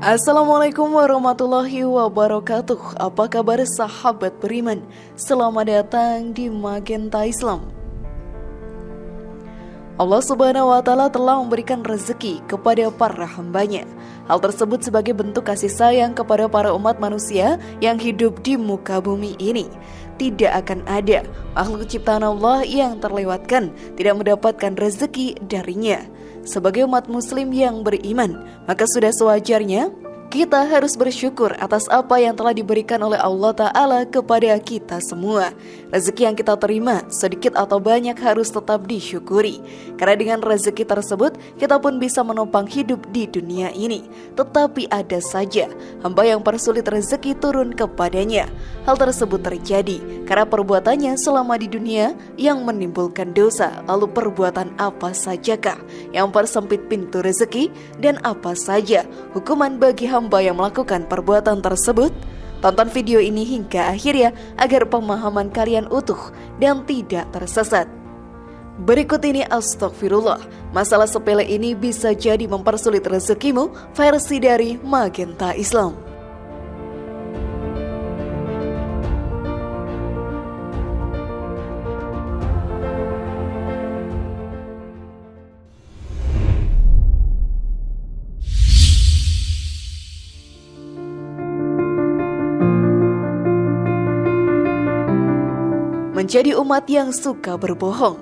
Assalamualaikum warahmatullahi wabarakatuh. Apa kabar sahabat beriman? Selamat datang di Magenta Islam. Allah Subhanahu wa Ta'ala telah memberikan rezeki kepada para hambanya. Hal tersebut sebagai bentuk kasih sayang kepada para umat manusia yang hidup di muka bumi ini. Tidak akan ada makhluk ciptaan Allah yang terlewatkan tidak mendapatkan rezeki darinya. Sebagai umat muslim yang beriman, maka sudah sewajarnya kita harus bersyukur atas apa yang telah diberikan oleh Allah Ta'ala kepada kita semua. Rezeki yang kita terima, sedikit atau banyak, harus tetap disyukuri. Karena dengan rezeki tersebut, kita pun bisa menopang hidup di dunia ini. Tetapi ada saja hamba yang persulit rezeki turun kepadanya. Hal tersebut terjadi karena perbuatannya selama di dunia yang menimbulkan dosa. Lalu perbuatan apa sajakah yang mempersempit pintu rezeki, dan apa saja hukuman bagi hamba yang melakukan perbuatan tersebut? Tonton video ini hingga akhir ya, agar pemahaman kalian utuh dan tidak tersesat. Berikut ini astagfirullah, masalah sepele ini bisa jadi mempersulit rezekimu, versi dari Magenta Islam. Menjadi umat yang suka berbohong.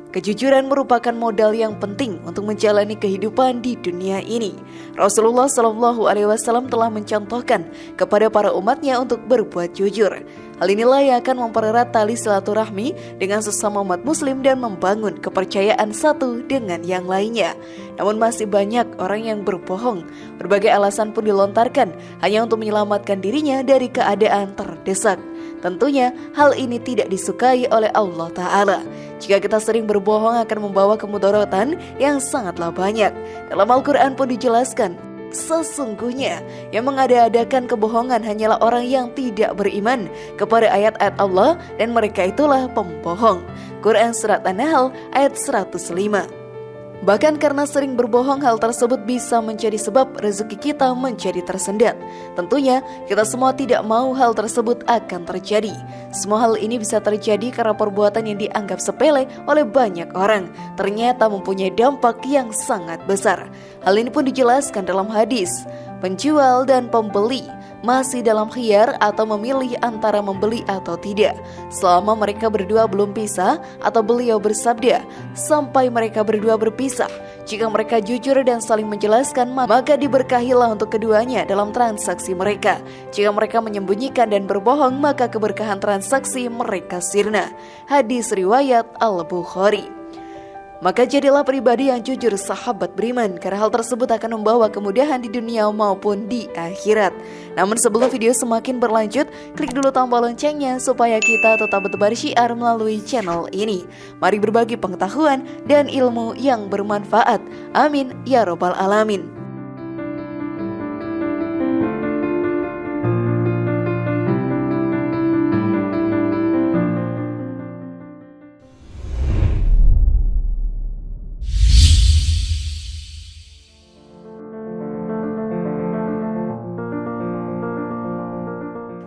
Kejujuran merupakan modal yang penting untuk menjalani kehidupan di dunia ini. Rasulullah SAW telah mencontohkan kepada para umatnya untuk berbuat jujur. Hal inilah yang akan mempererat tali silaturahmi dengan sesama umat muslim dan membangun kepercayaan satu dengan yang lainnya. Namun masih banyak orang yang berbohong. Berbagai alasan pun dilontarkan hanya untuk menyelamatkan dirinya dari keadaan terdesak. Tentunya hal ini tidak disukai oleh Allah Ta'ala. Jika kita sering berbohong akan membawa kemudaratan yang sangatlah banyak. Dalam Al-Quran pun dijelaskan, sesungguhnya yang mengada-adakan kebohongan hanyalah orang yang tidak beriman kepada ayat-ayat Allah, dan mereka itulah pembohong. Quran Surat An-Nahl ayat 105. Bahkan karena sering berbohong, hal tersebut bisa menjadi sebab rezeki kita menjadi tersendat. Tentunya kita semua tidak mau hal tersebut akan terjadi. Semua hal ini bisa terjadi karena perbuatan yang dianggap sepele oleh banyak orang ternyata mempunyai dampak yang sangat besar. Hal ini pun dijelaskan dalam hadis. Penjual dan pembeli masih dalam khiyar atau memilih antara membeli atau tidak, selama mereka berdua belum pisah, atau beliau bersabda, sampai mereka berdua berpisah. Jika mereka jujur dan saling menjelaskan, maka diberkahilah untuk keduanya dalam transaksi mereka. Jika mereka menyembunyikan dan berbohong, maka keberkahan transaksi mereka sirna. Hadis riwayat Al-Bukhari. Maka jadilah pribadi yang jujur sahabat beriman, karena hal tersebut akan membawa kemudahan di dunia maupun di akhirat. Namun sebelum video semakin berlanjut, klik dulu tombol loncengnya supaya kita tetap bertebar syiar melalui channel ini. Mari berbagi pengetahuan dan ilmu yang bermanfaat. Amin ya robbal alamin.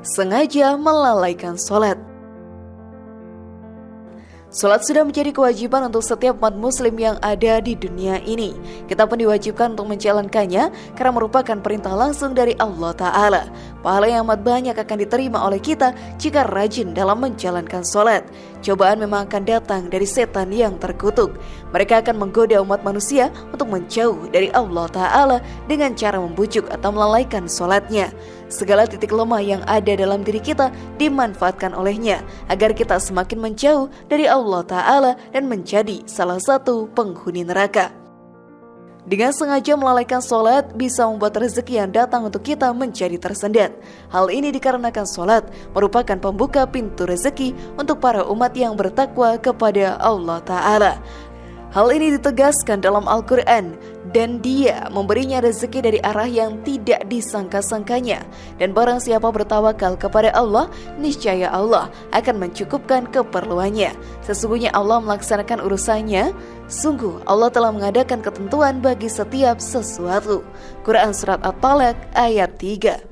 Sengaja melalaikan sholat. Sholat sudah menjadi kewajiban untuk setiap umat muslim yang ada di dunia ini. Kita pun diwajibkan untuk menjalankannya karena merupakan perintah langsung dari Allah Ta'ala. Pahala yang amat banyak akan diterima oleh kita jika rajin dalam menjalankan sholat. Cobaan memang akan datang dari setan yang terkutuk. Mereka akan menggoda umat manusia untuk menjauh dari Allah Ta'ala dengan cara membujuk atau melalaikan sholatnya. Segala titik lemah yang ada dalam diri kita dimanfaatkan olehnya agar kita semakin menjauh dari Allah Ta'ala dan menjadi salah satu penghuni neraka. Dengan sengaja melalaikan sholat bisa membuat rezeki yang datang untuk kita menjadi tersendat. Hal ini dikarenakan sholat merupakan pembuka pintu rezeki untuk para umat yang bertakwa kepada Allah Ta'ala. Hal ini ditegaskan dalam Al-Quran dan Dia memberinya rezeki dari arah yang tidak disangka-sangkanya. Dan barang siapa bertawakal kepada Allah, niscaya Allah akan mencukupkan keperluannya. Sesungguhnya Allah melaksanakan urusannya. Sungguh Allah telah mengadakan ketentuan bagi setiap sesuatu. Quran Surat At-Talaq ayat 3.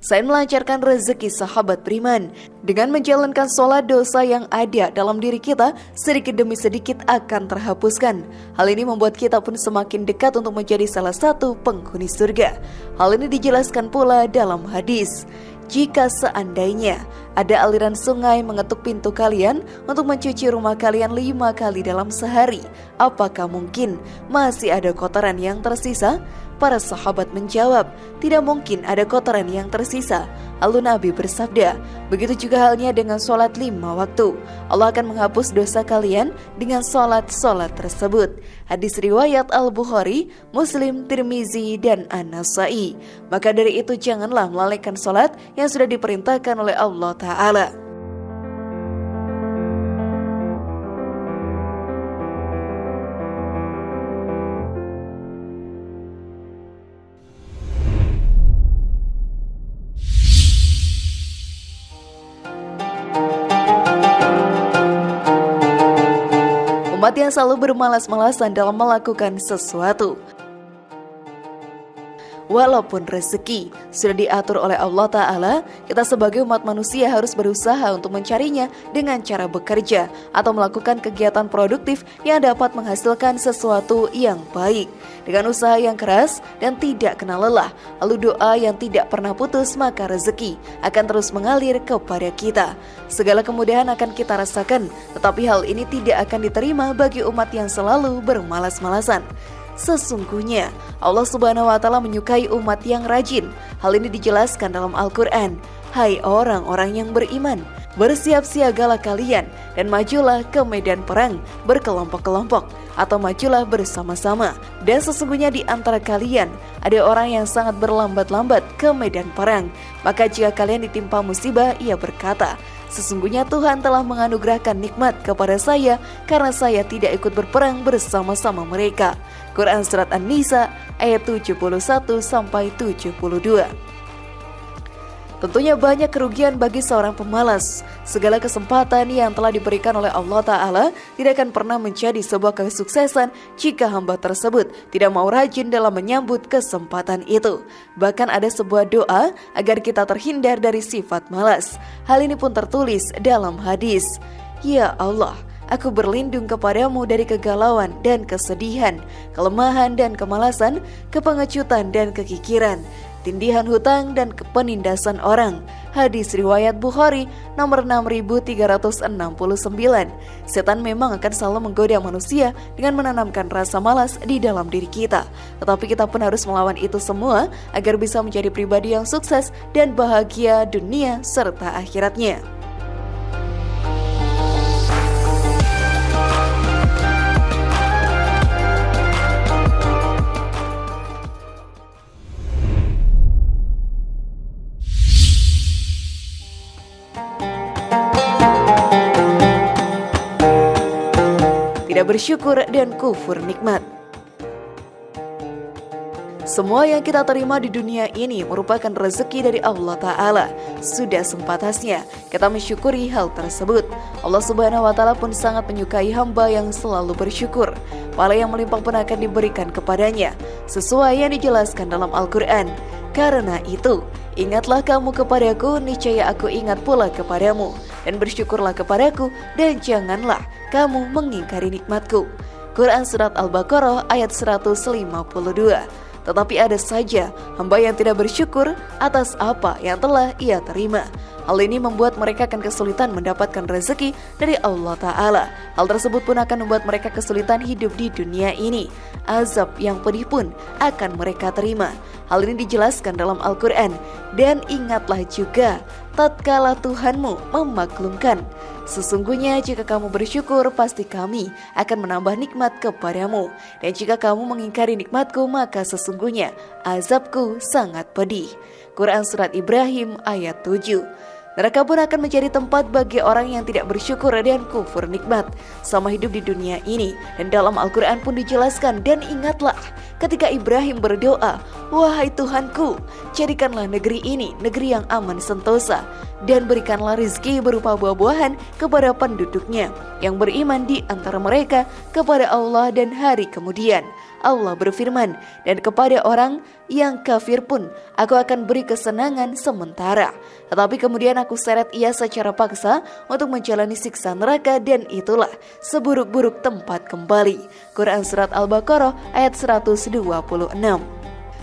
Selain melancarkan rezeki sahabat beriman, dengan menjalankan sholat, dosa yang ada dalam diri kita sedikit demi sedikit akan terhapuskan. Hal ini membuat kita pun semakin dekat untuk menjadi salah satu penghuni surga. Hal ini dijelaskan pula dalam hadis. Jika seandainya ada aliran sungai mengetuk pintu kalian untuk mencuci rumah kalian 5 kali dalam sehari, apakah mungkin masih ada kotoran yang tersisa? Para sahabat menjawab, tidak mungkin ada kotoran yang tersisa. Lalu Nabi bersabda, begitu juga halnya dengan sholat 5 waktu. Allah akan menghapus dosa kalian dengan sholat-sholat tersebut. Hadis riwayat Al-Bukhari, Muslim, Tirmizi, dan An-Nasai. Maka dari itu janganlah melalaikan sholat yang sudah diperintahkan oleh Allah Ta'ala. Umat yang selalu bermalas-malasan dalam melakukan sesuatu. Walaupun rezeki sudah diatur oleh Allah Ta'ala, kita sebagai umat manusia harus berusaha untuk mencarinya dengan cara bekerja atau melakukan kegiatan produktif yang dapat menghasilkan sesuatu yang baik. Dengan usaha yang keras dan tidak kenal lelah, lalu doa yang tidak pernah putus, maka rezeki akan terus mengalir kepada kita. Segala kemudahan akan kita rasakan, tetapi hal ini tidak akan diterima bagi umat yang selalu bermalas-malasan. Sesungguhnya Allah Subhanahu wa Ta'ala menyukai umat yang rajin. Hal ini dijelaskan dalam Al-Quran. Hai orang-orang yang beriman, bersiap siagalah kalian dan majulah ke medan perang berkelompok-kelompok atau majulah bersama-sama. Dan sesungguhnya di antara kalian ada orang yang sangat berlambat-lambat ke medan perang. Maka jika kalian ditimpa musibah, ia berkata, sesungguhnya Tuhan telah menganugerahkan nikmat kepada saya karena saya tidak ikut berperang bersama-sama mereka. Quran Surat An-Nisa ayat 71-72. Tentunya banyak kerugian bagi seorang pemalas. Segala kesempatan yang telah diberikan oleh Allah Ta'ala tidak akan pernah menjadi sebuah kesuksesan jika hamba tersebut tidak mau rajin dalam menyambut kesempatan itu. Bahkan ada sebuah doa agar kita terhindar dari sifat malas. Hal ini pun tertulis dalam hadis. Ya Allah, aku berlindung kepadamu dari kegalauan dan kesedihan, kelemahan dan kemalasan, kepengecutan dan kekikiran, tindihan hutang dan penindasan orang. Hadis riwayat Bukhari nomor 6369. Setan memang akan selalu menggoda manusia dengan menanamkan rasa malas di dalam diri kita. Tetapi kita pun harus melawan itu semua agar bisa menjadi pribadi yang sukses dan bahagia dunia serta akhiratnya. Tidak bersyukur dan kufur nikmat. Semua yang kita terima di dunia ini merupakan rezeki dari Allah Ta'ala. Sudah sempatasnya kita mensyukuri hal tersebut. Allah Subhanahu wa Ta'ala pun sangat menyukai hamba yang selalu bersyukur. Pahala yang melimpah pun akan diberikan kepadanya, sesuai yang dijelaskan dalam Al-Quran. Karena itu, ingatlah kamu kepadaku, niscaya aku ingat pula kepadamu. Dan bersyukurlah kepadaku, dan janganlah kamu mengingkari nikmatku. Quran Surat Al-Baqarah ayat 152. Tetapi ada saja hamba yang tidak bersyukur atas apa yang telah ia terima. Hal ini membuat mereka akan kesulitan mendapatkan rezeki dari Allah Ta'ala. Hal tersebut pun akan membuat mereka kesulitan hidup di dunia ini. Azab yang pedih pun akan mereka terima. Hal ini dijelaskan dalam Al-Quran. Dan ingatlah juga tatkala Tuhanmu memaklumkan, sesungguhnya jika kamu bersyukur, pasti kami akan menambah nikmat kepadamu. Dan jika kamu mengingkari nikmatku, maka sesungguhnya azabku sangat pedih. Quran Surat Ibrahim ayat 7. Neraka pun akan menjadi tempat bagi orang yang tidak bersyukur dan kufur nikmat sama hidup di dunia ini. Dan dalam Al-Quran pun dijelaskan, dan ingatlah ketika Ibrahim berdoa, wahai Tuhanku, jadikanlah negeri ini negeri yang aman sentosa, dan berikanlah rizki berupa buah-buahan kepada penduduknya yang beriman di antara mereka kepada Allah dan hari kemudian. Allah berfirman, dan kepada orang yang kafir pun aku akan beri kesenangan sementara, tetapi kemudian aku seret ia secara paksa untuk menjalani siksa neraka, dan itulah seburuk-buruk tempat kembali. Quran Surat Al-Baqarah ayat 126.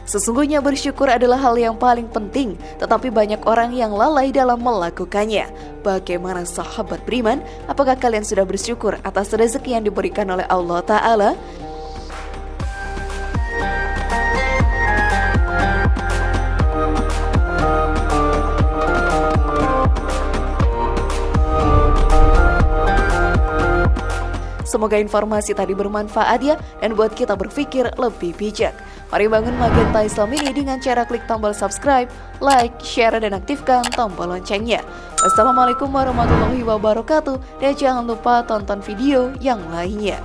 Sesungguhnya bersyukur adalah hal yang paling penting, tetapi banyak orang yang lalai dalam melakukannya. Bagaimana sahabat beriman? Apakah kalian sudah bersyukur atas rezeki yang diberikan oleh Allah Ta'ala? Semoga informasi tadi bermanfaat ya, dan buat kita berpikir lebih bijak. Mari bangun Magenta Islam ini dengan cara klik tombol subscribe, like, share, dan aktifkan tombol loncengnya. Wassalamualaikum warahmatullahi wabarakatuh, dan jangan lupa tonton video yang lainnya.